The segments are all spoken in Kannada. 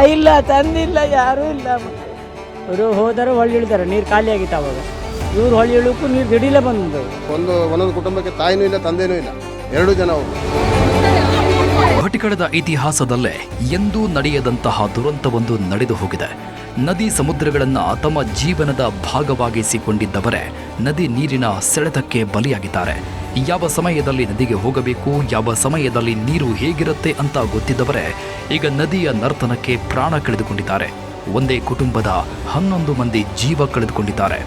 ತಾಯಿ ಇಲ್ಲ, ತಂದಿಲ್ಲ, ಯಾರೂ ಇಲ್ಲ. ಅವರು ಹೋದರು ಹೊಳ್ಳಿ ಇಳಿದಾರೆ, ನೀರು ಖಾಲಿ ಆಗಿತ್ತು ಅವಾಗ. ಇವ್ರು ಹೊಳ್ಳಿ ಇಳಕ್ಕೂ ನೀರು ದಿಢೀಲೆ ಬಂದು ಒಂದೊಂದು ಕುಟುಂಬಕ್ಕೆ ತಾಯಿನೂ ಇಲ್ಲ, ತಂದೆನೂ ಇಲ್ಲ, 2 ಜನ ಅವರು. ಭಟಿಕಳದ ಇತಿಹಾಸದಲ್ಲೇ ಎಂದೂ ನಡೆಯದಂತಹ ದುರಂತವೊಂದು ನಡೆದು ಹೋಗಿದೆ. ನದಿ ಸಮುದ್ರಗಳನ್ನು ತಮ್ಮ ಜೀವನದ ಭಾಗವಾಗಿಸಿಕೊಂಡಿದ್ದವರೇ ನದಿ ನೀರಿನ ಸೆಳೆತಕ್ಕೆ ಬಲಿಯಾಗಿದ್ದಾರೆ. ಯಾವ ಸಮಯದಲ್ಲಿ ನದಿಗೆ ಹೋಗಬೇಕು, ಯಾವ ಸಮಯದಲ್ಲಿ ನೀರು ಹೇಗಿರುತ್ತೆ ಅಂತ ಗೊತ್ತಿದ್ದವರೇ ಈಗ ನದಿಯ ನರ್ತನಕ್ಕೆ ಪ್ರಾಣ ಕಳೆದುಕೊಂಡಿದ್ದಾರೆ. ಒಂದೇ ಕುಟುಂಬದ 11 ಮಂದಿ ಜೀವ ಕಳೆದುಕೊಂಡಿದ್ದಾರೆ.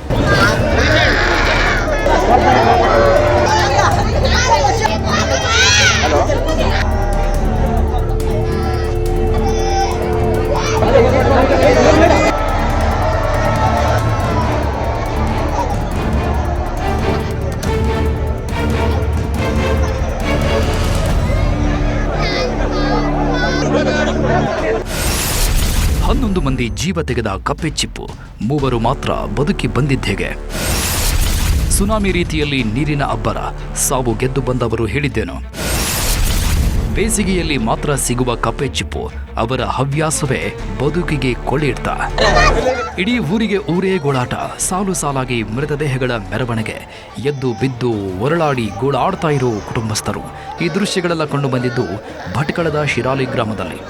ಹನ್ನೊಂದು ಮಂದಿ ಜೀವ ತೆಗೆದ ಕಪ್ಪೆ ಚಿಪ್ಪು, 3 ಮಾತ್ರ ಬದುಕಿ ಬಂದಿದ್ದೇಗೆ? ಸುನಾಮಿ ರೀತಿಯಲ್ಲಿ ನೀರಿನ ಅಬ್ಬರ, ಸಾವು ಗೆದ್ದು ಬಂದವರು ಹೇಳಿದ್ದೇನು? ಬೇಸಿಗೆಯಲ್ಲಿ ಮಾತ್ರ ಸಿಗುವ ಕಪ್ಪೆ ಚಿಪ್ಪು ಅವರ ಹವ್ಯಾಸವೇ ಬದುಕಿಗೆ ಕೊಳ್ಳಿಡ್ತ. ಇಡೀ ಊರಿಗೆ ಊರೇ ಗೋಳಾಟ, ಸಾಲು ಸಾಲಾಗಿ ಮೃತದೇಹಗಳ ಮೆರವಣಿಗೆ, ಎದ್ದು ಬಿದ್ದು ಒರಳಾಡಿ ಗೋಳಾಡ್ತಾ ಇರೋ ಕುಟುಂಬಸ್ಥರು. ಈ ದೃಶ್ಯಗಳೆಲ್ಲ ಕಂಡು ಬಂದಿದ್ದು ಭಟ್ಕಳದ ಶಿರಾಲಿ ಗ್ರಾಮದಲ್ಲಿ.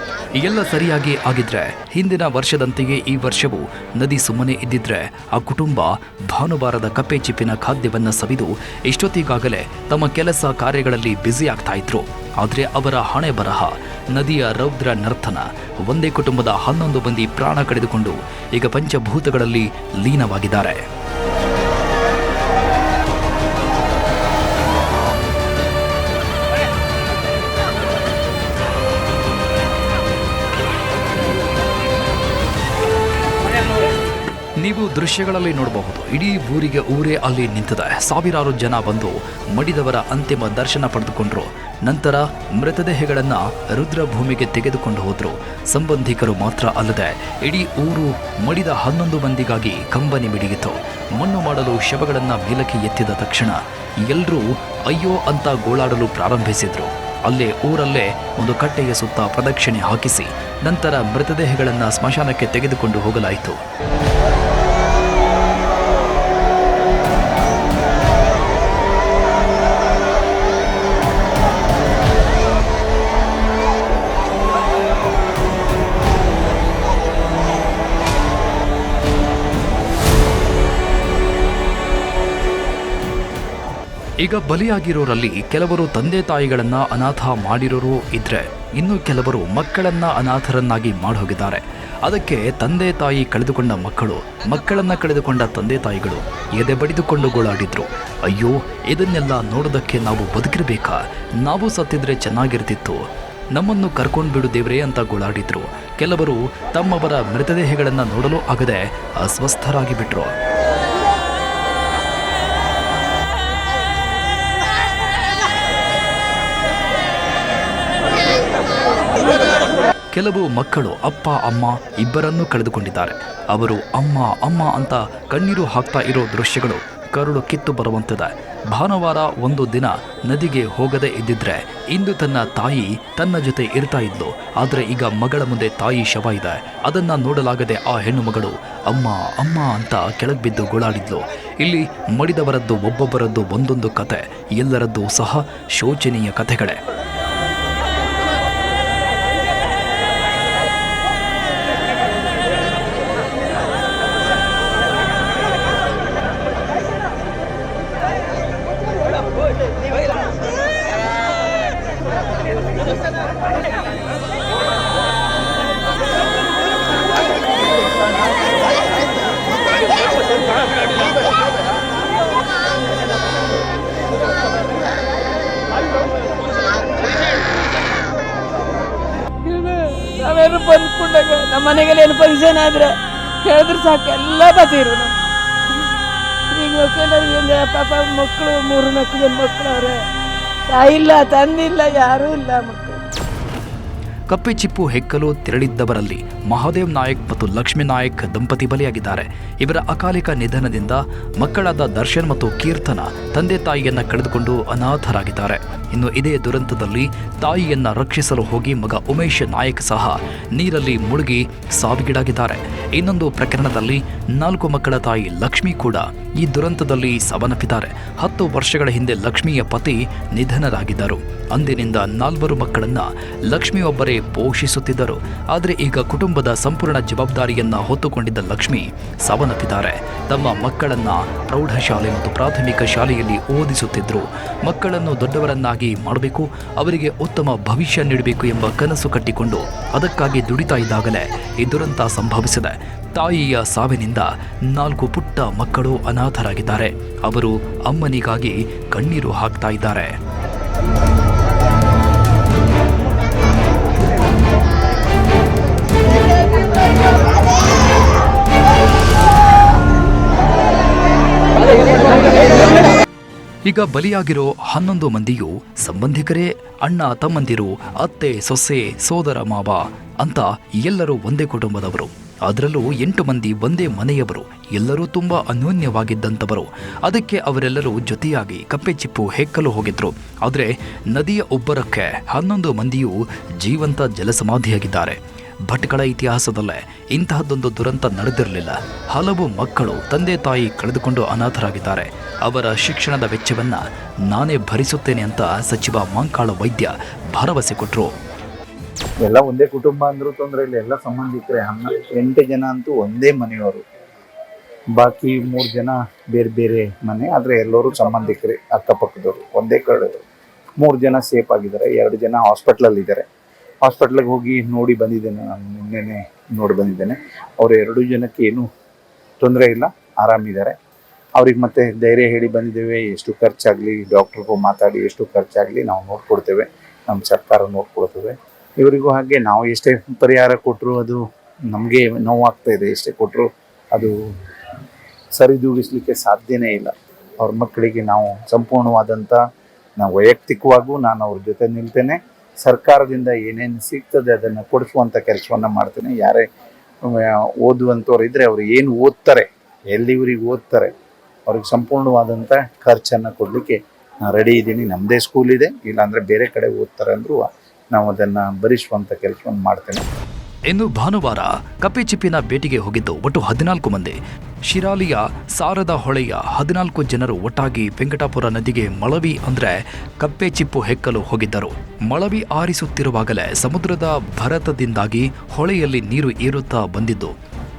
ಎಲ್ಲ ಸರಿಯಾಗಿ ಆಗಿದ್ರೆ ಹಿಂದಿನ ವರ್ಷದಂತೆಯೇ ಈ ವರ್ಷವೂ ನದಿ ಸುಮ್ಮನೆ ಇದ್ದಿದ್ರೆ ಆ ಕುಟುಂಬ ಭಾನುವಾರದ ಕಪ್ಪೆ ಚಿಪ್ಪಿನ ಖಾದ್ಯವನ್ನು ಸವಿದು ಇಷ್ಟೊತ್ತಿಗಾಗಲೇ ತಮ್ಮ ಕೆಲಸ ಕಾರ್ಯಗಳಲ್ಲಿ ಬ್ಯುಸಿ ಆಗ್ತಾ ಇದ್ರು. ಆದರೆ ಅವರ ಹಣೆ ಬರಹ ನದಿಯ ರೌದ್ರ ನರ್ತನ. ಒಂದೇ ಕುಟುಂಬದ 11 ಮಂದಿ ಪ್ರಾಣ ಕಳೆದುಕೊಂಡು ಈಗ ಪಂಚಭೂತಗಳಲ್ಲಿ ಲೀನವಾಗಿದ್ದಾರೆ. ನೀವು ದೃಶ್ಯಗಳಲ್ಲಿ ನೋಡಬಹುದು, ಇಡೀ ಊರಿಗೆ ಊರೇ ಅಲ್ಲಿ ನಿಂತಿದೆ. ಸಾವಿರಾರು ಜನ ಬಂದು ಮಡಿದವರ ಅಂತಿಮ ದರ್ಶನ ಪಡೆದುಕೊಂಡ್ರು. ನಂತರ ಮೃತದೇಹಗಳನ್ನು ರುದ್ರಭೂಮಿಗೆ ತೆಗೆದುಕೊಂಡು ಹೋದ್ರು. ಸಂಬಂಧಿಕರು ಮಾತ್ರ ಅಲ್ಲದೆ ಇಡೀ ಊರು ಮಡಿದ 11 ಮಂದಿಗಾಗಿ ಕಂಬನಿ ಮಿಡಿಯಿತು. ಮಣ್ಣು ಮಾಡಲು ಶವಗಳನ್ನು ಮೇಲಕ್ಕೆ ಎತ್ತಿದ ತಕ್ಷಣ ಎಲ್ಲರೂ ಅಯ್ಯೋ ಅಂತ ಗೋಳಾಡಲು ಪ್ರಾರಂಭಿಸಿದ್ರು. ಅಲ್ಲೇ ಊರಲ್ಲೇ ಒಂದು ಕಟ್ಟೆಯ ಸುತ್ತ ಪ್ರದಕ್ಷಿಣೆ ಹಾಕಿಸಿ ನಂತರ ಮೃತದೇಹಗಳನ್ನು ಸ್ಮಶಾನಕ್ಕೆ ತೆಗೆದುಕೊಂಡು ಹೋಗಲಾಯಿತು. ಈಗ ಬಲಿಯಾಗಿರೋರಲ್ಲಿ ಕೆಲವರು ತಂದೆ ತಾಯಿಗಳನ್ನ ಅನಾಥ ಮಾಡಿರೋರು ಇದ್ರೆ, ಇನ್ನು ಕೆಲವರು ಮಕ್ಕಳನ್ನ ಅನಾಥರನ್ನಾಗಿ ಹೋಗಿದ್ದಾರೆ. ಅದಕ್ಕೆ ತಂದೆ ತಾಯಿ ಕಳೆದುಕೊಂಡ ಮಕ್ಕಳು, ಮಕ್ಕಳನ್ನ ಕಳೆದುಕೊಂಡ ತಂದೆ ತಾಯಿಗಳು ಎದೆ ಬಡಿದುಕೊಂಡು ಗೋಳಾಡಿದ್ರು. ಅಯ್ಯೋ, ಇದನ್ನೆಲ್ಲ ನೋಡೋದಕ್ಕೆ ನಾವು ಬದುಕಿರಬೇಕಾ? ನಾವು ಸತ್ತಿದ್ರೆ ಚೆನ್ನಾಗಿರ್ತಿತ್ತು, ನಮ್ಮನ್ನು ಕರ್ಕೊಂಡು ಬಿಡು ದೇವ್ರೇ ಅಂತ ಗೋಳಾಡಿದ್ರು. ಕೆಲವರು ತಮ್ಮವರ ಮೃತದೇಹಗಳನ್ನು ನೋಡಲು ಆಗದೆ ಅಸ್ವಸ್ಥರಾಗಿ ಬಿಟ್ರು. ಕೆಲವು ಮಕ್ಕಳು ಅಪ್ಪ ಅಮ್ಮ ಇಬ್ಬರನ್ನೂ ಕಳೆದುಕೊಂಡಿದ್ದಾರೆ. ಅವರು ಅಮ್ಮ ಅಮ್ಮ ಅಂತ ಕಣ್ಣೀರು ಹಾಕ್ತಾ ಇರೋ ದೃಶ್ಯಗಳು ಕರುಳು ಕಿತ್ತು ಬರುವಂತಿದೆ. ಭಾನುವಾರ ಒಂದು ದಿನ ನದಿಗೆ ಹೋಗದೆ ಇದ್ದಿದ್ರೆ ಇಂದು ತನ್ನ ತಾಯಿ ತನ್ನ ಜೊತೆ ಇರ್ತಾ ಇದ್ಲು. ಆದರೆ ಈಗ ಮಗಳ ಮುಂದೆ ತಾಯಿ ಶವ ಇದೆ. ಅದನ್ನ ನೋಡಲಾಗದೆ ಆ ಹೆಣ್ಣು ಮಗಳು ಅಮ್ಮ ಅಮ್ಮ ಅಂತ ಕೆಳಗೆ ಬಿದ್ದು ಗೋಳಾಡಿದ್ಲು. ಇಲ್ಲಿ ಮಡಿದವರದ್ದು ಒಬ್ಬೊಬ್ಬರದ್ದು ಒಂದೊಂದು ಕತೆ, ಎಲ್ಲರದ್ದು ಸಹ ಶೋಚನೀಯ ಕಥೆಗಳೇ. ನಾವೇನು ಬಂದ್ಕೊಂಡಾಗ ನಮ್ಮ ಮನೆಗೆಲ್ಲ ಏನು ಫಂಕ್ಷನ್ ಆದ್ರೆ ಹೇಳಿದ್ರೆ ಸಾಕು ಎಲ್ಲ ಬತ್ತಿರು. ಈಗ ಪಾಪ ಮಕ್ಕಳು 3-4 ಜನ ಮಕ್ಕಳು ಅವ್ರೆ, ತಾಯಿ ಇಲ್ಲ, ತಂದಿಲ್ಲ, ಯಾರೂ ಇಲ್ಲ ಮಕ್ಕಳು. ಕಪ್ಪೆಚಿಪ್ಪು ಹೆಕ್ಕಲು ತೆರಳಿದ್ದವರಲ್ಲಿ ಮಹಾದೇವ್ ನಾಯಕ್ ಮತ್ತು ಲಕ್ಷ್ಮೀ ನಾಯಕ್ ದಂಪತಿ ಬಲಿಯಾಗಿದ್ದಾರೆ. ಇವರ ಅಕಾಲಿಕ ನಿಧನದಿಂದ ಮಕ್ಕಳಾದ ದರ್ಶನ್ ಮತ್ತು ಕೀರ್ತನ ತಂದೆ ತಾಯಿಯನ್ನ ಕಳೆದುಕೊಂಡು ಅನಾಥರಾಗಿದ್ದಾರೆ. ಇನ್ನು ಇದೇ ದುರಂತದಲ್ಲಿ ತಾಯಿಯನ್ನ ರಕ್ಷಿಸಲು ಹೋಗಿ ಮಗ ಉಮೇಶ್ ನಾಯಕ್ ಸಹ ನೀರಲ್ಲಿ ಮುಳುಗಿ ಸಾವಿಗೀಡಾಗಿದ್ದಾರೆ. ಇನ್ನೊಂದು ಪ್ರಕರಣದಲ್ಲಿ 4 ಮಕ್ಕಳ ತಾಯಿ ಲಕ್ಷ್ಮಿ ಕೂಡ ಈ ದುರಂತದಲ್ಲಿ ಸಾವನ್ನಪ್ಪಿದ್ದಾರೆ. 10 ವರ್ಷಗಳ ಹಿಂದೆ ಲಕ್ಷ್ಮಿಯ ಪತಿ ನಿಧನರಾಗಿದ್ದರು. ಅಂದಿನಿಂದ 4 ಮಕ್ಕಳನ್ನ ಲಕ್ಷ್ಮಿ ಒಬ್ಬರೇ ಪೋಷಿಸುತ್ತಿದ್ದರು. ಆದರೆ ಈಗ ಕುಟುಂಬದ ಸಂಪೂರ್ಣ ಜವಾಬ್ದಾರಿಯನ್ನ ಹೊತ್ತುಕೊಂಡಿದ್ದ ಲಕ್ಷ್ಮಿ ಸಾವನ್ನಪ್ಪಿದ್ದಾರೆ. ತಮ್ಮ ಮಕ್ಕಳನ್ನ ಪ್ರೌಢಶಾಲೆ ಮತ್ತು ಪ್ರಾಥಮಿಕ ಶಾಲೆಯಲ್ಲಿ ಓದಿಸುತ್ತಿದ್ದರು. ಮಕ್ಕಳನ್ನು ದೊಡ್ಡವರನ್ನಾಗಿ ಮಾಡಬೇಕು, ಅವರಿಗೆ ಉತ್ತಮ ಭವಿಷ್ಯ ನೀಡಬೇಕು ಎಂಬ ಕನಸು ಕಟ್ಟಿಕೊಂಡು ಅದಕ್ಕಾಗಿ ದುಡಿತಾ ಇದ್ದಾಗಲೇ ಈ ದುರಂತ ಸಂಭವಿಸಿದೆ. ತಾಯಿಯ ಸಾವಿನಿಂದ 4 ಪುಟ್ಟ ಮಕ್ಕಳು ಅನಾಥರಾಗಿದ್ದಾರೆ. ಅವರು ಅಮ್ಮನಿಗಾಗಿ ಕಣ್ಣೀರು ಹಾಕ್ತಾ ಇದ್ದಾರೆ. ಈಗ ಬಲಿಯಾಗಿರೋ 11 ಮಂದಿಯೂ ಸಂಬಂಧಿಕರೇ, ಅಣ್ಣ ತಮ್ಮಂದಿರು, ಅತ್ತೆ ಸೊಸೆ, ಸೋದರ ಮಾವ ಅಂತ ಎಲ್ಲರೂ ಒಂದೇ ಕುಟುಂಬದವರು. ಅದರಲ್ಲೂ 8 ಮಂದಿ ಒಂದೇ ಮನೆಯವರು. ಎಲ್ಲರೂ ತುಂಬಾ ಅನ್ಯೋನ್ಯವಾಗಿದ್ದಂಥವರು. ಅದಕ್ಕೆ ಅವರೆಲ್ಲರೂ ಜೊತೆಯಾಗಿ ಕಪ್ಪೆಚಿಪ್ಪು ಹೆಕ್ಕಲು ಹೋಗಿದ್ರು. ಆದರೆ ನದಿಯ ಉಬ್ಬರಕ್ಕೆ 11 ಮಂದಿಯೂ ಜೀವಂತ ಜಲಸಮಾಧಿಯಾಗಿದ್ದಾರೆ. ಭಟ್ಕಳ ಇತಿಹಾಸದಲ್ಲೇ ಇಂತಹದ್ದೊಂದು ದುರಂತ ನಡೆದಿರಲಿಲ್ಲ. ಹಲವು ಮಕ್ಕಳು ತಂದೆ ತಾಯಿ ಕಳೆದುಕೊಂಡು ಅನಾಥರಾಗಿದ್ದಾರೆ. ಅವರ ಶಿಕ್ಷಣದ ವೆಚ್ಚವನ್ನ ನಾನೇ ಭರಿಸುತ್ತೇನೆ ಅಂತ ಸಚಿವ ಮಂಕಾಳ ವೈದ್ಯ ಭರವಸೆ ಕೊಟ್ಟರು. ಎಲ್ಲ ಒಂದೇ ಕುಟುಂಬ ಅಂದ್ರೂ ತೊಂದರೆ ಇಲ್ಲ, ಎಲ್ಲ ಸಂಬಂಧಿಕರೇ. 8 ಜನ ಅಂತೂ ಒಂದೇ ಮನೆಯವರು, ಬಾಕಿ 3 ಜನ ಬೇರೆ ಬೇರೆ ಮನೆ. ಆದರೆ ಎಲ್ಲರೂ ಸಂಬಂಧಿಕರೇ, ಅಕ್ಕಪಕ್ಕದವರು, ಒಂದೇ ಕಡೆಯವರು. 3 ಜನ ಸೇಫ್ ಆಗಿದ್ದಾರೆ, 2 ಜನ ಹಾಸ್ಪಿಟ್ಲಲ್ಲಿ ಇದ್ದಾರೆ. ಹಾಸ್ಪಿಟ್ಲಿಗೆ ಹೋಗಿ ನೋಡಿ ಬಂದಿದ್ದೇನೆ, ನಾನು ನಿನ್ನೆನೆ ನೋಡಿ ಬಂದಿದ್ದೇನೆ. ಅವರು 2 ಜನಕ್ಕೆ ಏನೂ ತೊಂದರೆ ಇಲ್ಲ, ಆರಾಮಿದ್ದಾರೆ. ಅವ್ರಿಗೆ ಮತ್ತೆ ಧೈರ್ಯ ಹೇಳಿ ಬಂದಿದ್ದೇವೆ. ಎಷ್ಟು ಖರ್ಚಾಗಲಿ ಡಾಕ್ಟ್ರಿಗೂ ಮಾತಾಡಿ ಎಷ್ಟು ಖರ್ಚಾಗಲಿ ನಾವು ನೋಡ್ಕೊಡ್ತೇವೆ, ನಮ್ಮ ಸರ್ಕಾರ ನೋಡ್ಕೊಡ್ತೇವೆ. ಇವರಿಗೂ ಹಾಗೆ ನಾವು ಎಷ್ಟೇ ಪರಿಹಾರ ಕೊಟ್ಟರು ಅದು ನಮಗೆ ನೋವಾಗ್ತಾ ಇದೆ. ಎಷ್ಟೇ ಕೊಟ್ಟರು ಅದು ಸರಿದೂಗಿಸ್ಲಿಕ್ಕೆ ಸಾಧ್ಯನೇ ಇಲ್ಲ. ಅವ್ರ ಮಕ್ಕಳಿಗೆ ನಾವು ಸಂಪೂರ್ಣವಾದಂಥ ನಾವು ವೈಯಕ್ತಿಕವಾಗೂ ನಾನು ಅವ್ರ ಜೊತೆ ನಿಲ್ತೇನೆ. ಸರ್ಕಾರದಿಂದ ಏನೇನು ಸಿಗ್ತದೆ ಅದನ್ನು ಕೊಡಿಸುವಂಥ ಕೆಲಸವನ್ನು ಮಾಡ್ತೇನೆ. ಯಾರೇ ಓದುವಂಥವ್ರು ಇದ್ದರೆ ಅವ್ರು ಏನು ಓದ್ತಾರೆ, ಎಲ್ಲಿವರಿಗೆ ಓದ್ತಾರೆ, ಅವ್ರಿಗೆ ಸಂಪೂರ್ಣವಾದಂಥ ಖರ್ಚನ್ನು ಕೊಡಲಿಕ್ಕೆ ನಾನು ರೆಡಿ ಇದ್ದೀನಿ. ನಮ್ಮದೇ ಸ್ಕೂಲ್ ಇದೆ, ಇಲ್ಲಾಂದರೆ ಬೇರೆ ಕಡೆ ಓದ್ತಾರೆ ಅಂದರೂ ನಾವು ಅದನ್ನು ಭರಿಸುವಂಥ ಕೆಲಸವನ್ನು ಮಾಡ್ತೇನೆ. ಇನ್ನು ಭಾನುವಾರ ಕಪ್ಪೆಚಿಪ್ಪಿನ ಭೇಟಿಗೆ ಹೋಗಿದ್ದು ಒಟ್ಟು 14 ಮಂದಿ. ಶಿರಾಲಿಯ ಸಾರದ ಹೊಳೆಯ 14 ಜನರು ಒಟ್ಟಾಗಿ ವೆಂಕಟಾಪುರ ನದಿಗೆ ಮಳವಿ ಅಂದ್ರೆ ಕಪ್ಪೆಚಿಪ್ಪು ಹೆಕ್ಕಲು ಹೋಗಿದ್ದರು. ಮಳವಿ ಆರಿಸುತ್ತಿರುವಾಗಲೇ ಸಮುದ್ರದ ಭರತದಿಂದಾಗಿ ಹೊಳೆಯಲ್ಲಿ ನೀರು ಏರುತ್ತಾ ಬಂದಿದ್ದು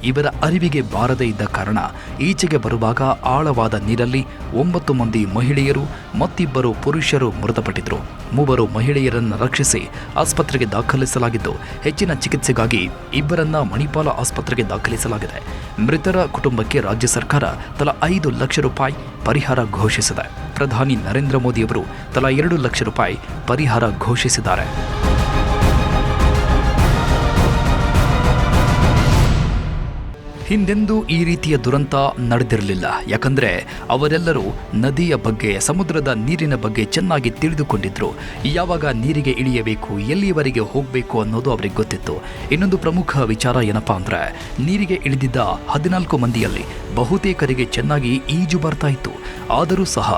ಇವರ ಅರಿವಿಗೆ ಬಾರದೇ ಇದ್ದ ಕಾರಣ ಈಚೆಗೆ ಬರುವಾಗ ಆಳವಾದ ನೀರಲ್ಲಿ 9 ಮಂದಿ ಮಹಿಳೆಯರು ಮತ್ತಿಬ್ಬರು ಪುರುಷರು ಮೃತಪಟ್ಟಿದ್ರು. 3 ಮಹಿಳೆಯರನ್ನು ರಕ್ಷಿಸಿ ಆಸ್ಪತ್ರೆಗೆ ದಾಖಲಿಸಲಾಗಿದ್ದು ಹೆಚ್ಚಿನ ಚಿಕಿತ್ಸೆಗಾಗಿ ಇಬ್ಬರನ್ನ ಮಣಿಪಾಲ ಆಸ್ಪತ್ರೆಗೆ ದಾಖಲಿಸಲಾಗಿದೆ. ಮೃತರ ಕುಟುಂಬಕ್ಕೆ ರಾಜ್ಯ ಸರ್ಕಾರ ತಲಾ 5 ಲಕ್ಷ ರೂಪಾಯಿ ಪರಿಹಾರ ಘೋಷಿಸಿದೆ. ಪ್ರಧಾನಿ ನರೇಂದ್ರ ಮೋದಿಯವರು ತಲಾ 2 ಲಕ್ಷ ರೂಪಾಯಿ ಪರಿಹಾರ ಘೋಷಿಸಿದ್ದಾರೆ. ಹಿಂದೆಂದೂ ಈ ರೀತಿಯ ದುರಂತ ನಡೆದಿರಲಿಲ್ಲ. ಯಾಕಂದ್ರೆ ಅವರೆಲ್ಲರೂ ನದಿಯ ಬಗ್ಗೆ, ಸಮುದ್ರದ ನೀರಿನ ಬಗ್ಗೆ ಚೆನ್ನಾಗಿ ತಿಳಿದುಕೊಂಡಿದ್ರು. ಯಾವಾಗ ನೀರಿಗೆ ಇಳಿಯಬೇಕು, ಎಲ್ಲಿಯವರೆಗೆ ಹೋಗಬೇಕು ಅನ್ನೋದು ಅವರಿಗೆ ಗೊತ್ತಿತ್ತು. ಇನ್ನೊಂದು ಪ್ರಮುಖ ವಿಚಾರ ಏನಪ್ಪಾ ಅಂದ್ರೆ, ನೀರಿಗೆ ಇಳಿದಿದ್ದ 14 ಮಂದಿಯಲ್ಲಿ ಬಹುತೇಕರಿಗೆ ಚೆನ್ನಾಗಿ ಈಜು ಬರ್ತಾ ಇತ್ತು. ಆದರೂ ಸಹ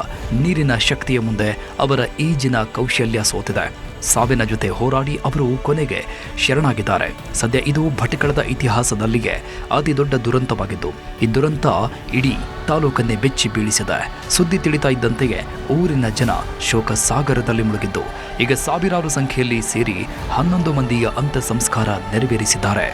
ನೀರಿನ ಶಕ್ತಿಯ ಮುಂದೆ ಅವರ ಈಜಿನ ಕೌಶಲ್ಯ ಸೋತಿದೆ. ಸಾವಿನ ಜೊತೆ ಹೋರಾಡಿ ಅವರು ಕೊನೆಗೆ ಶರಣಾಗಿದ್ದಾರೆ. ಸದ್ಯ ಇದು ಭಟ್ಕಳದ ಇತಿಹಾಸದಲ್ಲಿಯೇ ಅತಿ ದೊಡ್ಡ ದುರಂತವಾಗಿದ್ದು, ಈ ದುರಂತ ಇಡೀ ತಾಲೂಕನ್ನೇ ಬೆಚ್ಚಿ ಬೀಳಿಸಿದೆ. ಸುದ್ದಿ ತಿಳಿತಾ ಇದ್ದಂತೆಯೇ ಊರಿನ ಜನ ಶೋಕ ಸಾಗರದಲ್ಲಿ ಮುಳುಗಿದ್ದು ಈಗ ಸಾವಿರಾರು ಸಂಖ್ಯೆಯಲ್ಲಿ ಸೇರಿ 11 ಮಂದಿಯ ಅಂತ್ಯ ಸಂಸ್ಕಾರ ನೆರವೇರಿಸಿದ್ದಾರೆ.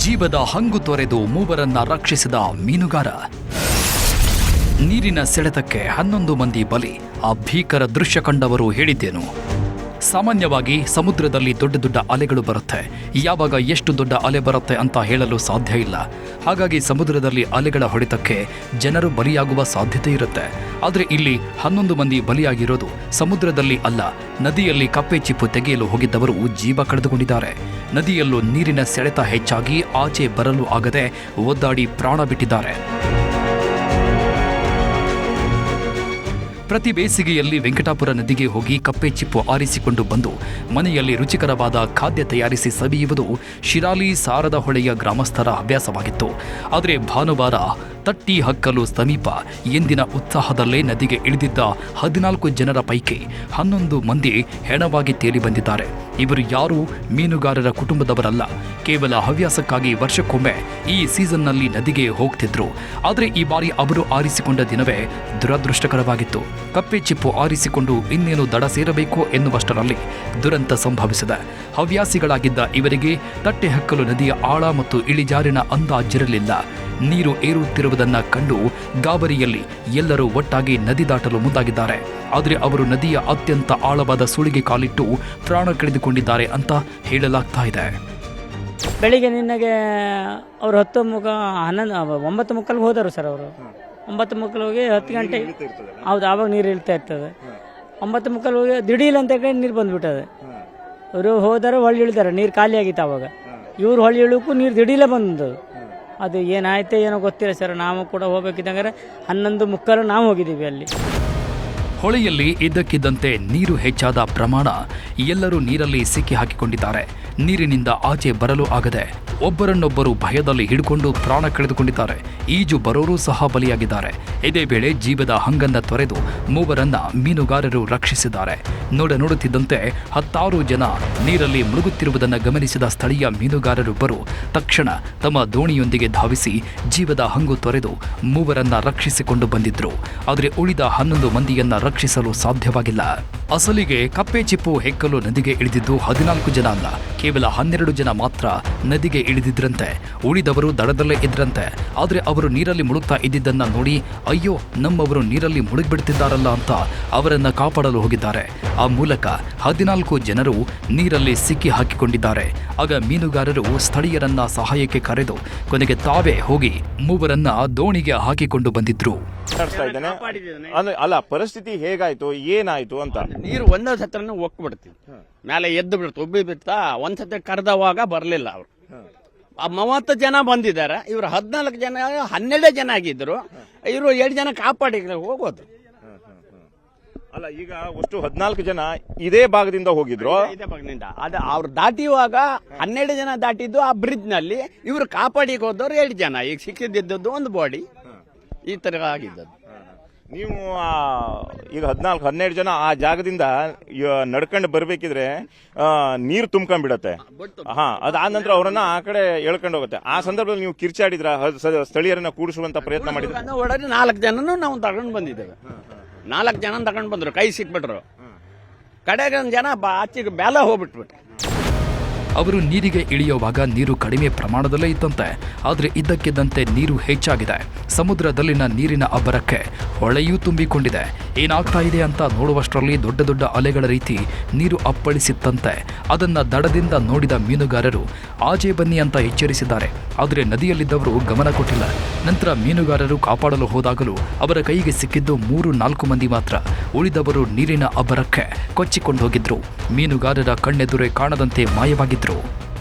ಜೀವದ ಹಂಗು ತೊರೆದು 3ರನ್ನ ರಕ್ಷಿಸಿದ ಮೀನುಗಾರ. ನೀರಿನ ಸೆಳೆತಕ್ಕೆ 11 ಮಂದಿ ಬಲಿ. ಆ ಭೀಕರ ದೃಶ್ಯ ಕಂಡವರು ಹೇಳಿದ್ದೇನು? ಸಾಮಾನ್ಯವಾಗಿ ಸಮುದ್ರದಲ್ಲಿ ದೊಡ್ಡ ದೊಡ್ಡ ಅಲೆಗಳು ಬರುತ್ತೆ. ಯಾವಾಗ ಎಷ್ಟು ದೊಡ್ಡ ಅಲೆ ಬರುತ್ತೆ ಅಂತ ಹೇಳಲು ಸಾಧ್ಯ ಇಲ್ಲ. ಹಾಗಾಗಿ ಸಮುದ್ರದಲ್ಲಿ ಅಲೆಗಳ ಹೊಡೆತಕ್ಕೆ ಜನರು ಬಲಿಯಾಗುವ ಸಾಧ್ಯತೆ ಇರುತ್ತೆ. ಆದರೆ ಇಲ್ಲಿ 11 ಮಂದಿ ಬಲಿಯಾಗಿರೋದು ಸಮುದ್ರದಲ್ಲಿ ಅಲ್ಲ, ನದಿಯಲ್ಲಿ ಕಪ್ಪೆಚಿಪ್ಪು ತೆಗೆಯಲು ಹೋಗಿದ್ದವರು ಜೀವ ಕಳೆದುಕೊಂಡಿದ್ದಾರೆ. ನದಿಯಲ್ಲೂ ನೀರಿನ ಸೆಳೆತ ಹೆಚ್ಚಾಗಿ ಆಚೆ ಬರಲು ಆಗದೆ ಒದ್ದಾಡಿ ಪ್ರಾಣ ಬಿಟ್ಟಿದ್ದಾರೆ. ಪ್ರತಿ ಬೇಸಿಗೆಯಲ್ಲಿ ವೆಂಕಟಾಪುರ ನದಿಗೆ ಹೋಗಿ ಕಪ್ಪೆ ಚಿಪ್ಪು ಆರಿಸಿಕೊಂಡು ಬಂದು ಮನೆಯಲ್ಲಿ ರುಚಿಕರವಾದ ಖಾದ್ಯ ತಯಾರಿಸಿ ಸವಿಯುವುದು ಶಿರಾಲಿ ಸಾರದ ಹೊಳೆಯ ಗ್ರಾಮಸ್ಥರ ಹವ್ಯಾಸವಾಗಿತ್ತು. ಆದರೆ ಭಾನುವಾರ ತಟ್ಟಿ ಹಕ್ಕಲು ಸಮೀಪ ಎಂದಿನ ಉತ್ಸಾಹದಲ್ಲೇ ನದಿಗೆ ಇಳಿದಿದ್ದ 14 ಜನರ ಪೈಕಿ 11 ಮಂದಿ ಹೆಣವಾಗಿ ತೇಲಿ ಬಂದಿದ್ದಾರೆ. ಇವರು ಯಾರೂ ಮೀನುಗಾರರ ಕುಟುಂಬದವರಲ್ಲ. ಕೇವಲ ಹವ್ಯಾಸಕ್ಕಾಗಿ ವರ್ಷಕ್ಕೊಮ್ಮೆ ಈ ಸೀಸನ್ನಲ್ಲಿ ನದಿಗೆ ಹೋಗ್ತಿದ್ರು. ಆದರೆ ಈ ಬಾರಿ ಅವರು ಆರಿಸಿಕೊಂಡ ದಿನವೇ ದುರದೃಷ್ಟಕರವಾಗಿತ್ತು. ಕಪ್ಪೆ ಚಿಪ್ಪು ಆರಿಸಿಕೊಂಡು ಇನ್ನೇನು ದಡ ಸೇರಬೇಕು ಎನ್ನುವಷ್ಟರಲ್ಲಿ ದುರಂತ ಸಂಭವಿಸಿದೆ. ಹವ್ಯಾಸಿಗಳಾಗಿದ್ದ ಇವರಿಗೆ ತಟ್ಟೆ ಹಕ್ಕಲು ನದಿಯ ಆಳ ಮತ್ತು ಇಳಿಜಾರಿನ ಅಂದಾಜಿರಲಿಲ್ಲ. ನೀರು ಏರುತ್ತಿರುವುದನ್ನ ಕಂಡು ಗಾಬರಿಯಲ್ಲಿ ಎಲ್ಲರೂ ಒಟ್ಟಾಗಿ ನದಿ ದಾಟಲು ಮುಂದಾಗಿದ್ದಾರೆ. ಆದರೆ ಅವರು ನದಿಯ ಅತ್ಯಂತ ಆಳವಾದ ಸುಳಿಗೆ ಕಾಲಿಟ್ಟು ಪ್ರಾಣ ಕಳೆದುಕೊಂಡಿದ್ದಾರೆ ಅಂತ ಹೇಳಲಾಗ್ತಾ ಇದೆ. ಬೆಳಿಗ್ಗೆ ನಿನ್ನಗೆ ಅವರು 9:30 ಹೋದರು ಸರ್. ಅವರು 9:30 ಹೋಗಿ 10 ಗಂಟೆ ಹೌದು, ಆವಾಗ ನೀರು ಇಳ್ತಾ ಇರ್ತದೆ. 9:30 ಹೋಗಿ ದಿಢೀಲ್ ಅಂತ ನೀರು ಬಂದ್ಬಿಟ್ಟದೆ. ಅವರು ಹೋದರು, ಹೊಳ್ಳಿ ಇಳಿದಾರೆ. ನೀರು ಖಾಲಿ ಆಗಿತ್ತು ಆವಾಗ. ಇವ್ರು ಹೊಳ್ಳಿ ಇಳಕ್ಕೂ ನೀರು ದಿಢೀಲೇ ಬಂದದ್ದು. ಅದು ಏನಾಯ್ತು ಏನೋ ಗೊತ್ತಿಲ್ಲ ಸರ್. ನಾವು ಕೂಡ ಹೋಗ್ಬೇಕಿದ್ದಂಗೆ 11:30 ನಾವು ಹೋಗಿದ್ದೀವಿ ಅಲ್ಲಿ. ಹೊಳೆಯಲ್ಲಿ ಇದ್ದಕ್ಕಿದ್ದಂತೆ ನೀರು ಹೆಚ್ಚಾದ ಪ್ರಮಾಣ ಎಲ್ಲರೂ ನೀರಲ್ಲಿ ಸಿಕ್ಕಿ ಹಾಕಿಕೊಂಡಿದ್ದಾರೆ. ನೀರಿನಿಂದ ಆಚೆ ಬರಲು ಆಗದೆ ಒಬ್ಬರನ್ನೊಬ್ಬರು ಭಯದಲ್ಲಿ ಹಿಡ್ಕೊಂಡು ಪ್ರಾಣ ಕಳೆದುಕೊಂಡಿದ್ದಾರೆ. ಈಜು ಬರೋರು ಸಹ ಬಲಿಯಾಗಿದ್ದಾರೆ. ಇದೇ ವೇಳೆ ಜೀವದ ಹಂಗನ್ನ ತೊರೆದು 3 ಮೀನುಗಾರರು ರಕ್ಷಿಸಿದ್ದಾರೆ. ನೋಡುತ್ತಿದ್ದಂತೆ 10 ಜನ ನೀರಲ್ಲಿ ಮುಳುಗುತ್ತಿರುವುದನ್ನು ಗಮನಿಸಿದ ಸ್ಥಳೀಯ ಮೀನುಗಾರರೊಬ್ಬರು ತಕ್ಷಣ ತಮ್ಮ ದೋಣಿಯೊಂದಿಗೆ ಧಾವಿಸಿ ಜೀವದ ಹಂಗು ತೊರೆದು 3 ರಕ್ಷಿಸಿಕೊಂಡು ಬಂದಿದ್ರು. ಆದರೆ ಉಳಿದ 11 ಮಂದಿಯನ್ನ ರಕ್ಷಿಸಲು ಸಾಧ್ಯವಾಗಿಲ್ಲ. ಅಸಲಿಗೆ ಕಪ್ಪೆ ಚಿಪ್ಪು ಹೆಕ್ಕಲು ನದಿಗೆ ಇಳಿದಿದ್ದು 14 ಜನ ಅಲ್ಲ, ಕೇವಲ 12 ಜನ ಮಾತ್ರ ನದಿಗೆ ಇಳಿದಿದ್ರಂತೆ. ಉಳಿದವರು ದಡದಲ್ಲೇ ಇದ್ರಂತೆ. ಆದರೆ ಅವರು ನೀರಲ್ಲಿ ಮುಳುಗ್ತಾ ಇದ್ದಿದ್ದನ್ನ ನೋಡಿ ಅಯ್ಯೋ ನಮ್ಮವರು ನೀರಲ್ಲಿ ಮುಳುಗ್ಬಿಡ್ತಿದ್ದಾರಲ್ಲ ಅಂತ ಅವರನ್ನ ಕಾಪಾಡಲು ಹೋಗಿದ್ದಾರೆ. ಆ ಮೂಲಕ 14 ಜನರು ನೀರಲ್ಲಿ ಸಿಕ್ಕಿ ಹಾಕಿಕೊಂಡಿದ್ದಾರೆ. ಆಗ ಮೀನುಗಾರರು ಸ್ಥಳೀಯರನ್ನ ಸಹಾಯಕ್ಕೆ ಕರೆದು ಕೊನೆಗೆ ತಾವೇ ಹೋಗಿ 3 ದೋಣಿಗೆ ಹಾಕಿಕೊಂಡು ಬಂದಿದ್ರು. ಅಲ್ಲ, ಪರಿಸ್ಥಿತಿ ಹೇಗಾಯ್ತು ಏನಾಯ್ತು ಅಂತ. ನೀರು ಒಂದೇ ಸತ್ರನ ಹೋಗ್ಬಿಡ್ತೀವಿ, ಮೇಲೆ ಎದ್ದು ಬಿಡ್ತು, ಉಬ್ಬಿ ಬಿಡ್ತಾ. ಒಂದ್ಸತಿ ಕರೆದವಾಗ ಬರ್ಲಿಲ್ಲ ಅವ್ರು. 30 ಜನ ಬಂದಿದ್ದಾರೆ. ಇವ್ರು 14 ಜನ 12 ಜನ ಆಗಿದ್ರು. ಇವರು 7 ಜನ ಕಾಪಾಡಿ ಹೋಗೋದು. ಅಲ್ಲ, ಈಗ ಅಷ್ಟು 14 ಜನ ಇದೇ ಭಾಗದಿಂದ ಹೋಗಿದ್ರು. ಇದೇ ಭಾಗದಿಂದ ಅದು ಅವ್ರು ದಾಟಿಯುವಾಗ 12 ಜನ ದಾಟಿದ್ದು ಆ ಬ್ರಿಡ್ಜ್ ನಲ್ಲಿ. ಇವ್ರು ಕಾಪಾಡಿಗೆ ಹೋದವ್ರು 7 ಜನ. ಈಗ ಸಿಕ್ಕಿದ್ದು ಒಂದು ಬಾಡಿ. ಈ ತರ ಆಗಿದ್ದದ್ದು. ನೀವು ಈಗ 14-12 ಜನ ಆ ಜಾಗದಿಂದ ನಡ್ಕೊಂಡು ಬರ್ಬೇಕಿದ್ರೆ ನೀರು ತುಂಬ್ಕೊಂಡ್ಬಿಡತ್ತೆ. ಅದಾದ ನಂತರ ಅವರನ್ನ ಆ ಕಡೆ ಎಳ್ಕೊಂಡು ಹೋಗುತ್ತೆ. ಆ ಸಂದರ್ಭದಲ್ಲಿ ನೀವು ಕಿರ್ಚಾಡಿದ್ರ, ಸ್ಥಳೀಯರನ್ನ ಕೂಡಿಸುವಂತ ಪ್ರಯತ್ನ ಮಾಡಿದ್ರೆ? 4 ಜನನು ನಾವು ತಗೊಂಡು ಬಂದಿದ್ದೇವೆ. 4 ಜನ ತಗೊಂಡು ಬಂದ್ರು, ಕೈ ಸಿಕ್ಬಿಟ್ರು. ಕಡೆಗೆ 1 ಜನ ಆಚೆಗೆ ಬೇಲ ಹೋಗ್ಬಿಟ್ಬಿಟ್ರು. ಅವರು ನೀರಿಗೆ ಇಳಿಯುವಾಗ ನೀರು ಕಡಿಮೆ ಪ್ರಮಾಣದಲ್ಲೇ ಇತ್ತಂತೆ. ಆದರೆ ಇದ್ದಕ್ಕಿದ್ದಂತೆ ನೀರು ಹೆಚ್ಚಾಗಿದೆ. ಸಮುದ್ರದಲ್ಲಿನ ನೀರಿನ ಅಬ್ಬರಕ್ಕೆ ಹೊಳೆಯೂ ತುಂಬಿಕೊಂಡಿದೆ. ಏನಾಗ್ತಾ ಇದೆ ಅಂತ ನೋಡುವಷ್ಟರಲ್ಲಿ ದೊಡ್ಡ ದೊಡ್ಡ ಅಲೆಗಳ ರೀತಿ ನೀರು ಅಪ್ಪಳಿಸಿತ್ತಂತೆ. ಅದನ್ನ ದಡದಿಂದ ನೋಡಿದ ಮೀನುಗಾರರು ಆಚೆ ಬನ್ನಿ ಅಂತ ಎಚ್ಚರಿಸಿದ್ದಾರೆ. ಆದರೆ ನದಿಯಲ್ಲಿದ್ದವರು ಗಮನ ಕೊಟ್ಟಿಲ್ಲ. ನಂತರ ಮೀನುಗಾರರು ಕಾಪಾಡಲು ಹೋದಾಗಲೂ ಅವರ ಕೈಗೆ ಸಿಕ್ಕಿದ್ದು 3-4 ಮಂದಿ ಮಾತ್ರ. ಉಳಿದವರು ನೀರಿನ ಅಬ್ಬರಕ್ಕೆ ಕೊಚ್ಚಿಕೊಂಡು ಹೋಗಿದ್ರು. ಮೀನುಗಾರರ ಕಣ್ಣೆದುರೇ ಕಾಣದಂತೆ ಮಾಯವಾಗಿದ್ರು.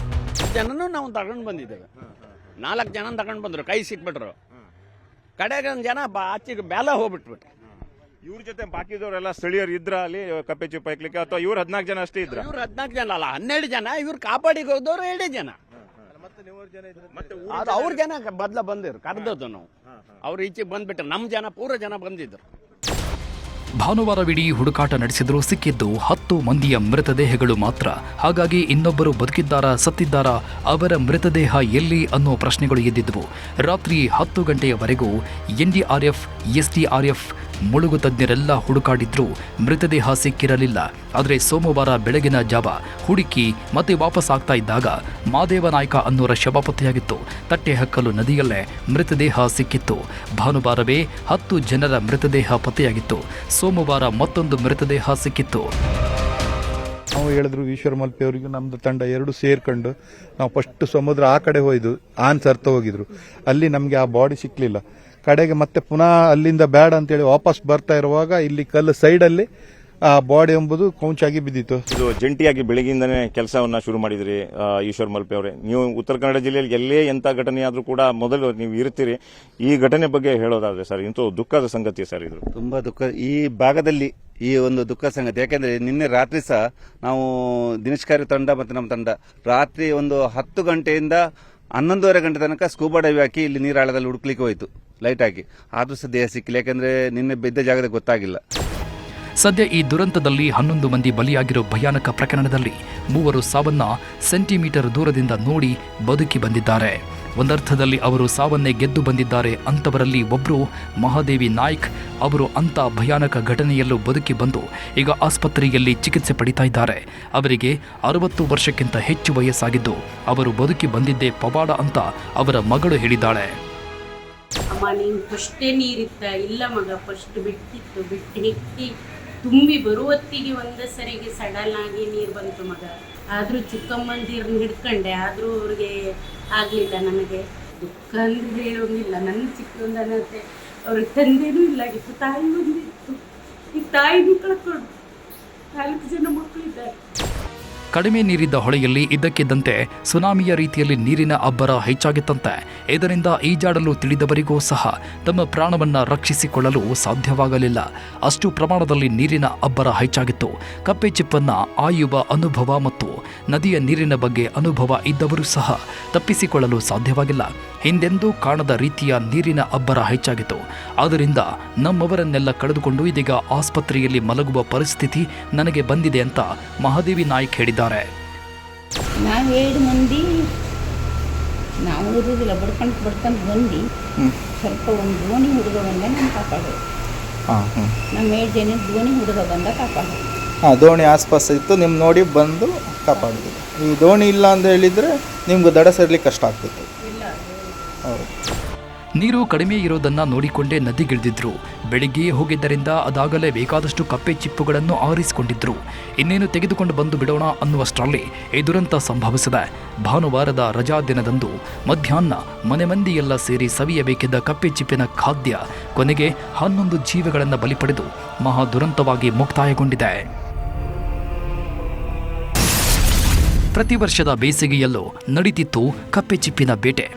ಜನನು ನಾವು ತಗೊಂಡು ಬಂದಿದ್ದೇವೆ. 4 ಜನ ತಗೊಂಡು ಬಂದ್ರು, ಕೈ ಸಿಕ್ಬಿಟ್ರು. ಕಡೆಗೆ 1 ಜನ ಆಚೆಗೆ ಬೇಲ ಹೋಗ್ಬಿಟ್ಬಿಟ್ರು. ಇವ್ರ ಜೊತೆ ಬಾಕಿದವರೆಲ್ಲ ಸ್ಥಳೀಯರು ಇದ್ರ ಅಲ್ಲಿ ಕಪ್ಪೆ ಚಿಪ್ಪು ಹಾಕ್ಲಿಕ್ಕೆ, ಅಥವಾ ಇವ್ರು 14 ಜನ ಅಷ್ಟೇ ಇದ್ರ? ಇವ್ರು 14 ಜನ ಅಲ್ಲ, 12 ಜನ. ಇವ್ರು ಕಾಪಾಡಿಗೆ ಹೋದವ್ರು 7 ಜನ. ಅದು ಅವ್ರ ಜನ ಬದ್ಲ ಬಂದಿರು, ಕರೆದದ್ದು ನಾವು. ಅವ್ರು ಈಚೆಗೆ ಬಂದ್ಬಿಟ್ರು. ನಮ್ಮ ಜನ ಪೂರ ಜನ ಬಂದಿದ್ರು. ಭಾನುವಾರವಿಡೀ ಹುಡುಕಾಟ ನಡೆಸಿದರೂ ಸಿಕ್ಕಿದ್ದು 10 ಮಂದಿಯ ಮೃತದೇಹಗಳು ಮಾತ್ರ. ಹಾಗಾಗಿ ಇನ್ನೊಬ್ಬರು ಬದುಕಿದ್ದಾರಾ ಸತ್ತಿದ್ದಾರಾ, ಅವರ ಮೃತದೇಹ ಎಲ್ಲಿ ಅನ್ನೋ ಪ್ರಶ್ನೆಗಳು ಎದ್ದಿದ್ದವು. ರಾತ್ರಿ 10 ಗಂಟೆಯವರೆಗೂ NDRF, SDRF ಮುಳುಗು ತಜ್ಞರೆಲ್ಲ ಹುಡುಕಾಡಿದ್ರೂ ಮೃತದೇಹ ಸಿಕ್ಕಿರಲಿಲ್ಲ. ಆದರೆ ಸೋಮವಾರ ಬೆಳಗಿನ ಜಾವ ಹುಡುಕಿ ಮತ್ತೆ ವಾಪಸ್ ಆಗ್ತಾ ಇದ್ದಾಗ ಮಾದೇವನಾಯ್ಕ ಅನ್ನೋರ ಶವ ಪತ್ತೆಯಾಗಿತ್ತು. ತಟ್ಟೆ ಹಕ್ಕಲು ನದಿಯಲ್ಲೇ ಮೃತದೇಹ ಸಿಕ್ಕಿತ್ತು. ಭಾನುವಾರವೇ 10 ಜನರ ಮೃತದೇಹ ಪತ್ತೆಯಾಗಿತ್ತು. ಸೋಮವಾರ ಮತ್ತೊಂದು ಮೃತದೇಹ ಸಿಕ್ಕಿತ್ತು. ನಾವು ಹೇಳಿದ್ರು ಈಶ್ವರ ಮಲ್ಪೆ ಅವರಿಗೂ ನಮ್ದು ತಂಡ 2 ಸೇರ್ಕೊಂಡು ನಾವು ಫಸ್ಟ್ ಸಮುದ್ರ ಆ ಕಡೆ ಹೋಯ್ದು ಆನ್ಸರ್ತ ಹೋಗಿದ್ರು. ಅಲ್ಲಿ ನಮಗೆ ಆ ಬಾಡಿ ಸಿಕ್ಲಿಲ್ಲ. ಕಡೆಗೆ ಮತ್ತೆ ಪುನಃ ಅಲ್ಲಿಂದ ಬೇಡ ಅಂತೇಳಿ ವಾಪಸ್ ಬರ್ತಾ ಇರುವಾಗ ಇಲ್ಲಿ ಕಲ್ಲು ಸೈಡಲ್ಲಿ ಆ ಬಾಡಿ ಎಂಬುದು ಕೌಂಚಾಗಿ ಬಿದ್ದಿತ್ತು. ಇದು ಜಂಟಿಯಾಗಿ ಬೆಳಗ್ಗೆಯಿಂದನೇ ಕೆಲಸವನ್ನ ಶುರು ಮಾಡಿದ್ರಿ ಈಶ್ವರ್ ಮಲ್ಪೆ ಅವರೇ. ನೀವು ಉತ್ತರ ಕನ್ನಡ ಜಿಲ್ಲೆಯಲ್ಲಿ ಎಲ್ಲೇ ಎಂತ ಘಟನೆ ಆದ್ರೂ ಕೂಡ ಮೊದಲು ನೀವು ಇರ್ತೀರಿ. ಈ ಘಟನೆ ಬಗ್ಗೆ ಹೇಳೋದಾದ್ರೆ ಸರ್, ಇಂತೂ ದುಃಖದ ಸಂಗತಿ ಸರ್ ಇದು. ತುಂಬಾ ದುಃಖ ಈ ಭಾಗದಲ್ಲಿ, ಈ ಒಂದು ದುಃಖ ಸಂಗತಿ. ಯಾಕೆಂದ್ರೆ ನಿನ್ನೆ ರಾತ್ರಿ ಸಹ ನಾವು ದಿನಶ್ಕಾರಿ ತಂಡ ಮತ್ತು ನಮ್ಮ ತಂಡ ರಾತ್ರಿ ಒಂದು 10 ಗಂಟೆಯಿಂದ 11:30 ಗಂಟೆ ತನಕ ಸ್ಕೂಬಾ ಡೈವ್ ಹಾಕಿ ಇಲ್ಲಿ ನೀರಾಳದಲ್ಲಿ ಹುಡುಕ್ಲಿಕ್ಕೆ ಹೋಯ್ತು ಲೈಟ್ ಹಾಕಿ. ಆದ್ರೂ ಸಹ ದೇಹ ಸಿಕ್ಕಿಲ್ಲ, ಯಾಕೆಂದ್ರೆ ನಿನ್ನೆ ಬಿದ್ದ ಜಾಗದ ಗೊತ್ತಾಗಿಲ್ಲ. ಸದ್ಯ ಈ ದುರಂತದಲ್ಲಿ 11 ಮಂದಿ ಬಲಿಯಾಗಿರೋ ಭಯಾನಕ ಪ್ರಕರಣದಲ್ಲಿ 3 ಸಾವನ್ನ ಸೆಂಟಿಮೀಟರ್ ದೂರದಿಂದ ನೋಡಿ ಬದುಕಿ ಬಂದಿದ್ದಾರೆ. ಒಂದರ್ಥದಲ್ಲಿ ಅವರು ಸಾವನ್ನೇ ಗೆದ್ದು ಬಂದಿದ್ದಾರೆ. ಅಂಥವರಲ್ಲಿ ಒಬ್ಬರು ಮಹಾದೇವಿ ನಾಯ್ಕ್. ಅವರು ಅಂಥ ಭಯಾನಕ ಘಟನೆಯಲ್ಲೂ ಬದುಕಿ ಬಂದು ಈಗ ಆಸ್ಪತ್ರೆಯಲ್ಲಿ ಚಿಕಿತ್ಸೆ ಪಡಿತಾ ಇದ್ದಾರೆ. ಅವರಿಗೆ 60 ವರ್ಷಕ್ಕಿಂತ ಹೆಚ್ಚು ವಯಸ್ಸಾಗಿದ್ದು ಅವರು ಬದುಕಿ ಬಂದಿದ್ದೇ ಪವಾಡ ಅಂತ ಅವರ ಮಗಳು ಹೇಳಿದ್ದಾಳೆ. ಅಮ್ಮ ನೀನು ಫಸ್ಟೇ ನೀರಿತ್ತ ಇಲ್ಲ ಮಗ, ಫಸ್ಟ್ ಬಿಟ್ಟಿತ್ತು, ಬಿಟ್ಟು ಹೆಕ್ಕಿ ತುಂಬಿ ಬರುವತ್ತಿಗೆ ಒಂದೇ ಸರಿಗೆ ಸಡನ್ ಆಗಿ ನೀರು ಬಂತು ಮಗ. ಆದರೂ ಚಿಕ್ಕಮ್ಮಂದಿರನ್ನ ಹಿಡ್ಕೊಂಡೆ, ಆದರೂ ಅವ್ರಿಗೆ ಆಗಲಿಲ್ಲ. ನನಗೆ ದುಃಖ ಅಂದರೆ ಹೇಳೋಂಗಿಲ್ಲ. ನನ್ನ ಚಿಕ್ಕಂದನತೆ ಅವ್ರಿಗೆ ತಂದೆನೂ ಇಲ್ಲಾಗಿತ್ತು, ತಾಯಿ ಒಂದಿತ್ತು. ಈಗ ತಾಯಿನೂ ಕಳ್ಕೊಂಡು 4 ಜನ ಮಕ್ಕಳಿದ್ದಾರೆ. ಕಡಿಮೆ ನೀರಿದ್ದ ಹೊಳೆಯಲ್ಲಿ ಇದ್ದಕ್ಕಿದ್ದಂತೆ ಸುನಾಮಿಯ ರೀತಿಯಲ್ಲಿ ನೀರಿನ ಅಬ್ಬರ ಹೆಚ್ಚಾಗಿತ್ತಂತೆ. ಇದರಿಂದ ಈಜಾಡಲು ತಿಳಿದವರಿಗೂ ಸಹ ತಮ್ಮ ಪ್ರಾಣವನ್ನ ರಕ್ಷಿಸಿಕೊಳ್ಳಲು ಸಾಧ್ಯವಾಗಲಿಲ್ಲ. ಅಷ್ಟು ಪ್ರಮಾಣದಲ್ಲಿ ನೀರಿನ ಅಬ್ಬರ ಹೆಚ್ಚಾಗಿತ್ತು. ಕಪ್ಪೆ ಚಿಪ್ಪನ್ನ ಆಯುವ ಅನುಭವ ಮತ್ತು ನದಿಯ ನೀರಿನ ಬಗ್ಗೆ ಅನುಭವ ಇದ್ದವರು ಸಹ ತಪ್ಪಿಸಿಕೊಳ್ಳಲು ಸಾಧ್ಯವಾಗಿಲ್ಲ. ಹಿಂದೆಂದೂ ಕಾಣದ ರೀತಿಯ ನೀರಿನ ಅಬ್ಬರ ಹೆಚ್ಚಾಗಿತ್ತು. ಆದ್ದರಿಂದ ನಮ್ಮವರನ್ನೆಲ್ಲ ಕಳೆದುಕೊಂಡು ಇದೀಗ ಆಸ್ಪತ್ರೆಯಲ್ಲಿ ಮಲಗುವ ಪರಿಸ್ಥಿತಿ ನನಗೆ ಬಂದಿದೆ ಅಂತ ಮಹಾದೇವಿ ನಾಯ್ಕ್ ಹೇಳಿದ್ದಾರೆ. ನಾವು 7 ಮಂದಿ ನಾವು ಇರೋದಿಲ್ಲ, ಬಡ್ಕೊಂಡು ಬಂದು ಸ್ವಲ್ಪ ಒಂದು ದೋಣಿ ಹುಡುಗ ಬಂದ ನಾನು ಕಾಪಾಡೋದು. ನಮ್ಮ 7 ಜನ ದೋಣಿ ಹುಡುಗ ಬಂದ ಕಾಪಾಡೋದು. ದೋಣಿ ಆಸ್ಪಾಸ್ ಇತ್ತು, ನಿಮ್ಮ ನೋಡಿ ಬಂದು ಕಾಪಾಡಿದ್ರು. ಈ ದೋಣಿ ಇಲ್ಲ ಅಂತ ಹೇಳಿದರೆ ನಿಮ್ಗೆ ದಡ ಸೇರ್ಲಿಕ್ಕೆ ಕಷ್ಟ ಆಗ್ತಿತ್ತು. ಹೌದು. ನೀರು ಕಡಿಮೆ ಇರೋದನ್ನ ನೋಡಿಕೊಂಡೇ ನದಿಗಿಳಿದಿದ್ರು. ಬೆಳಿಗ್ಗೆ ಹೋಗಿದ್ದರಿಂದ ಅದಾಗಲೇ ಬೇಕಾದಷ್ಟು ಕಪ್ಪೆ ಚಿಪ್ಪುಗಳನ್ನು ಆರಿಸಿಕೊಂಡಿದ್ರು. ಇನ್ನೇನು ತೆಗೆದುಕೊಂಡು ಬಂದು ಬಿಡೋಣ ಅನ್ನುವಷ್ಟರಲ್ಲಿ ಈ ದುರಂತ ಸಂಭವಿಸಿದೆ. ಭಾನುವಾರದ ರಜಾ ದಿನದಂದು ಮಧ್ಯಾಹ್ನ ಮನೆ ಮಂದಿಯೆಲ್ಲ ಸೇರಿ ಸವಿಯಬೇಕಿದ್ದ ಕಪ್ಪೆ ಚಿಪ್ಪಿನ ಖಾದ್ಯ ಕೊನೆಗೆ 11 ಜೀವಗಳನ್ನು ಬಲಿ ಪಡೆದು ಮಹಾ ದುರಂತವಾಗಿ ಮುಕ್ತಾಯಗೊಂಡಿದೆ. ಪ್ರತಿ ವರ್ಷದ ಬೇಸಿಗೆಯಲ್ಲೂ ನಡೀತಿತ್ತು ಕಪ್ಪೆ ಚಿಪ್ಪಿನ ಬೇಟೆ.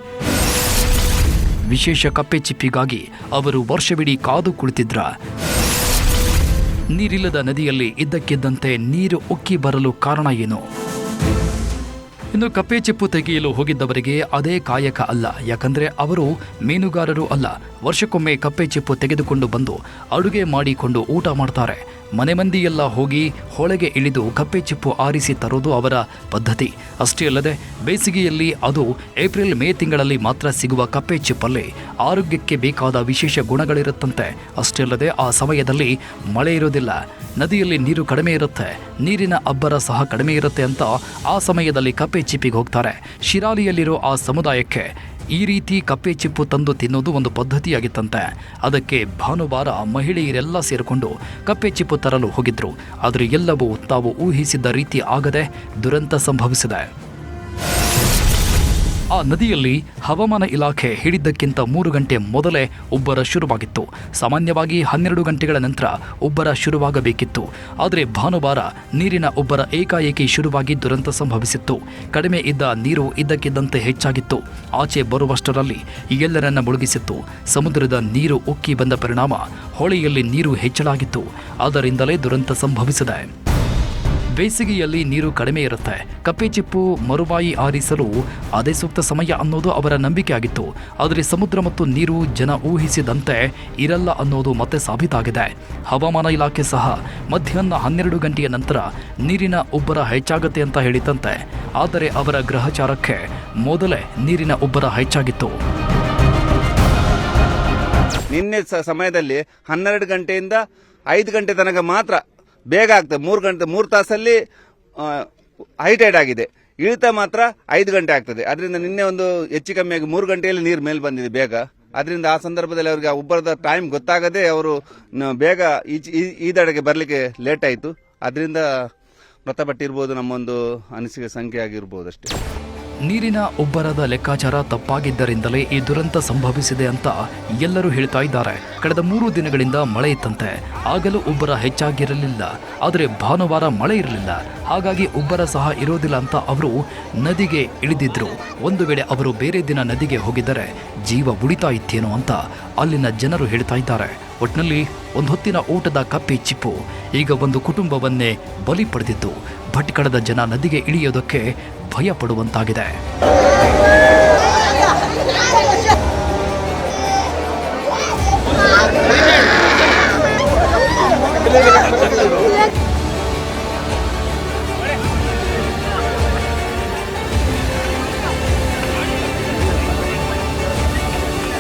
ವಿಶೇಷ ಕಪ್ಪೆ ಚಿಪ್ಪಿಗಾಗಿ ಅವರು ವರ್ಷವಿಡೀ ಕಾದು ಕುಳಿತಿದ್ರ. ನೀರಿಲ್ಲದ ನದಿಯಲ್ಲಿ ಇದ್ದಕ್ಕಿದ್ದಂತೆ ನೀರು ಉಕ್ಕಿ ಬರಲು ಕಾರಣ ಏನು? ಇನ್ನು ಕಪ್ಪೆ ಚಿಪ್ಪು ತೆಗೆಯಲು ಹೋಗಿದ್ದವರಿಗೆ ಅದೇ ಕಾಯಕ ಅಲ್ಲ. ಯಾಕಂದ್ರೆ ಅವರು ಮೀನುಗಾರರು ಅಲ್ಲ. ವರ್ಷಕ್ಕೊಮ್ಮೆ ಕಪ್ಪೆ ಚಿಪ್ಪು ತೆಗೆದುಕೊಂಡು ಬಂದು ಅಡುಗೆ ಮಾಡಿಕೊಂಡು ಊಟ ಮಾಡ್ತಾರೆ. ಮನೆ ಮಂದಿಯೆಲ್ಲ ಹೋಗಿ ಹೊಳೆಗೆ ಇಳಿದು ಕಪ್ಪೆ ಚಿಪ್ಪು ಆರಿಸಿ ತರೋದು ಅವರ ಪದ್ಧತಿ. ಅಷ್ಟೇ ಅಲ್ಲದೆ ಬೇಸಿಗೆಯಲ್ಲಿ ಅದು ಏಪ್ರಿಲ್ ಮೇ ತಿಂಗಳಲ್ಲಿ ಮಾತ್ರ ಸಿಗುವ ಕಪ್ಪೆ ಚಿಪ್ಪಲ್ಲಿ ಆರೋಗ್ಯಕ್ಕೆ ಬೇಕಾದ ವಿಶೇಷ ಗುಣಗಳಿರುತ್ತಂತೆ. ಅಷ್ಟೇ ಅಲ್ಲದೆ ಆ ಸಮಯದಲ್ಲಿ ಮಳೆ ಇರೋದಿಲ್ಲ, ನದಿಯಲ್ಲಿ ನೀರು ಕಡಿಮೆ ಇರುತ್ತೆ, ನೀರಿನ ಅಬ್ಬರ ಸಹ ಕಡಿಮೆ ಇರುತ್ತೆ ಅಂತ ಆ ಸಮಯದಲ್ಲಿ ಕಪ್ಪೆ ಚಿಪ್ಪಿಗೆ ಹೋಗ್ತಾರೆ. ಶಿರಾಲಿಯಲ್ಲಿರೋ ಆ ಸಮುದಾಯಕ್ಕೆ ಈ ರೀತಿ ಕಪ್ಪೆ ಚಿಪ್ಪು ತಂದು ತಿನ್ನೋದು ಒಂದು ಪದ್ಧತಿಯಾಗಿತ್ತಂತೆ. ಅದಕ್ಕೆ ಭಾನುವಾರ ಮಹಿಳೆಯರೆಲ್ಲ ಸೇರಿಕೊಂಡು ಕಪ್ಪೆ ಚಿಪ್ಪು ತರಲು ಹೋಗಿದ್ರು. ಆದರೆ ಎಲ್ಲವೂ ತಾವು ಊಹಿಸಿದ್ದ ರೀತಿ ಆಗದೆ ದುರಂತ ಸಂಭವಿಸಿದೆ. ಆ ನದಿಯಲ್ಲಿ ಹವಾಮಾನ ಇಲಾಖೆ ಹಿಡಿದ್ದಕ್ಕಿಂತ 3 ಗಂಟೆ ಮೊದಲೇ ಉಬ್ಬರ ಶುರುವಾಗಿತ್ತು. ಸಾಮಾನ್ಯವಾಗಿ 12 ಗಂಟೆಗಳ ನಂತರ ಉಬ್ಬರ ಶುರುವಾಗಬೇಕಿತ್ತು. ಆದರೆ ಭಾನುವಾರ ನೀರಿನ ಉಬ್ಬರ ಏಕಾಏಕಿ ಶುರುವಾಗಿ ದುರಂತ ಸಂಭವಿಸಿತ್ತು. ಕಡಿಮೆ ಇದ್ದ ನೀರು ಇದ್ದಕ್ಕಿದ್ದಂತೆ ಹೆಚ್ಚಾಗಿತ್ತು. ಆಚೆ ಬರುವಷ್ಟರಲ್ಲಿ ಎಲ್ಲರನ್ನ ಮುಳುಗಿಸಿತ್ತು. ಸಮುದ್ರದ ನೀರು ಉಕ್ಕಿ ಬಂದ ಪರಿಣಾಮ ಹೊಳೆಯಲ್ಲಿ ನೀರು ಹೆಚ್ಚಳಾಗಿತ್ತು. ಅದರಿಂದಲೇ ದುರಂತ ಸಂಭವಿಸಿದೆ. ಬೇಸಿಗೆಯಲ್ಲಿ ನೀರು ಕಡಿಮೆ ಇರುತ್ತೆ. ಕಪ್ಪೆ ಚಿಪ್ಪು ಮರುವಾಯಿ ಆರಿಸಲು ಅದೇ ಸೂಕ್ತ ಸಮಯ ಅನ್ನೋದು ಅವರ ನಂಬಿಕೆ ಆಗಿತ್ತು. ಆದರೆ ಸಮುದ್ರ ಮತ್ತು ನೀರು ಜನ ಊಹಿಸಿದಂತೆ ಇರಲ್ಲ ಅನ್ನೋದು ಮತ್ತೆ ಸಾಬೀತಾಗಿದೆ. ಹವಾಮಾನ ಇಲಾಖೆ ಸಹ ಮಧ್ಯಾಹ್ನ 12 ಗಂಟೆಯ ನಂತರ ನೀರಿನ ಉಬ್ಬರ ಹೆಚ್ಚಾಗುತ್ತೆ ಅಂತ ಹೇಳಿತಂತೆ. ಆದರೆ ಅವರ ಗ್ರಹಚಾರಕ್ಕೆ ಮೊದಲೇ ನೀರಿನ ಉಬ್ಬರ ಹೆಚ್ಚಾಗಿತ್ತು. ನಿನ್ನೆ ಸಮಯದಲ್ಲಿ 12 ಗಂಟೆಯಿಂದ 5 ಗಂಟೆ ತನಕ ಮಾತ್ರ ಬೇಗ ಆಗ್ತದೆ. 3 ತಾಸಲ್ಲಿ ಹೈಟೈಡ್ ಆಗಿದೆ. ಇಳಿತ ಮಾತ್ರ 5 ಗಂಟೆ ಆಗ್ತದೆ. ಅದರಿಂದ ನಿನ್ನೆ ಒಂದು ಹೆಚ್ಚು ಕಮ್ಮಿಯಾಗಿ 3 ಗಂಟೆಯಲ್ಲಿ ನೀರು ಮೇಲೆ ಬಂದಿದೆ ಬೇಗ. ಅದರಿಂದ ಆ ಸಂದರ್ಭದಲ್ಲಿ ಅವರಿಗೆ ಉಬ್ಬರದ ಟೈಮ್ ಗೊತ್ತಾಗದೆ ಅವರು ಬೇಗ ಈದಡೆಗೆ ಬರಲಿಕ್ಕೆ ಲೇಟ್ ಆಯಿತು. ಅದರಿಂದ ಮೃತಪಟ್ಟಿರ್ಬೋದು, ನಮ್ಮೊಂದು ಅನಿಸಿಕೆ ಸಂಖ್ಯೆ ಆಗಿರ್ಬೋದು ಅಷ್ಟೇ. ನೀರಿನ ಉಬ್ಬರದ ಲೆಕ್ಕಾಚಾರ ತಪ್ಪಾಗಿದ್ದರಿಂದಲೇ ಈ ದುರಂತ ಸಂಭವಿಸಿದೆ ಅಂತ ಎಲ್ಲರೂ ಹೇಳ್ತಾ ಇದ್ದಾರೆ. ಕಳೆದ 3 ದಿನಗಳಿಂದ ಮಳೆ ಇತ್ತಂತೆ. ಆಗಲೂ ಉಬ್ಬರ ಹೆಚ್ಚಾಗಿರಲಿಲ್ಲ. ಆದರೆ ಭಾನುವಾರ ಮಳೆ ಇರಲಿಲ್ಲ. ಹಾಗಾಗಿ ಉಬ್ಬರ ಸಹ ಇರೋದಿಲ್ಲ ಅಂತ ಅವರು ನದಿಗೆ ಇಳಿದಿದ್ರು. ಒಂದು ವೇಳೆ ಅವರು ಬೇರೆ ದಿನ ನದಿಗೆ ಹೋಗಿದ್ದರೆ ಜೀವ ಉಳಿತಾ ಇತ್ತೇನೋ ಅಂತ ಅಲ್ಲಿನ ಜನರು ಹೇಳ್ತಾ ಇದ್ದಾರೆ. ಒಟ್ನಲ್ಲಿ ಒಂದು ಹೊತ್ತಿನ ಊಟದ ಕಪ್ಪೆ ಚಿಪ್ಪು ಈಗ ಒಂದು ಕುಟುಂಬವನ್ನೇ ಬಲಿ ಪಡೆದಿದ್ದು ಭಟ್ಕಳದ ಜನ ನದಿಗೆ ಇಳಿಯೋದಕ್ಕೆ ಭಯ ಪಡುವಂತಾಗಿದೆ.